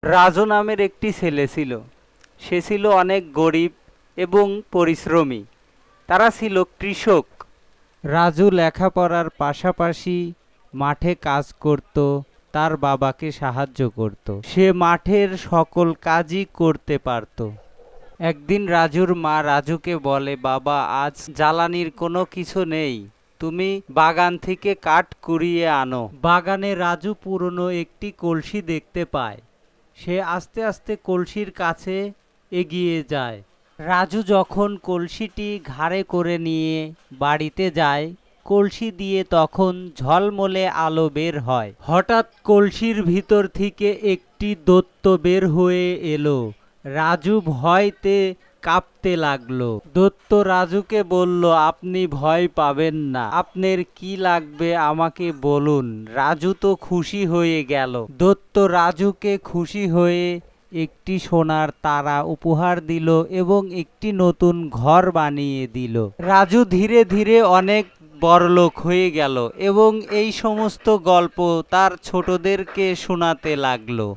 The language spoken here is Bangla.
রাজু নামের একটি ছেলে ছিল। সে ছিল অনেক গরিব এবং পরিশ্রমী। তারা ছিল কৃষক। রাজু লেখাপড়ার পাশাপাশি মাঠে কাজ করত, তার বাবাকে সাহায্য করত। সে মাঠের সকল কাজই করতে পারত। একদিন রাজুর মা রাজুকে বলে, বাবা, আজ জ্বালানির কোনো কিছু নেই, তুমি বাগান থেকে কাঠ কুড়িয়ে আনো। বাগানে রাজু পুরনো একটি কলসি দেখতে পায়। সে আস্তে আস্তে কলসির কাছে এগিয়ে যায়। রাজু যখন কলসিটি ঘাড়ে করে নিয়ে বাড়িতে যায়, কলসি দিয়ে তখন ঝলমলে আলো বের হয়। হঠাৎ কলসির ভিতর থেকে একটি দৈত্য বের হয়ে এলো। রাজু ভয়তে কাঁপতে লাগলো। দৈত্য রাজুকে বলল, আপনি ভয় পাবেন না, আপনার কি লাগবে আমাকে বলুন। রাজু তো খুশি হয়ে গেল। দৈত্য রাজুকে খুশি হয়ে একটি সোনার তারা উপহার দিল এবং একটি নতুন ঘর বানিয়ে দিল। রাজু ধীরে ধীরে অনেক বড়লোক হয়ে গেল এবং এই সমস্ত গল্প তার ছোটদেরকে শোনাতে লাগলো।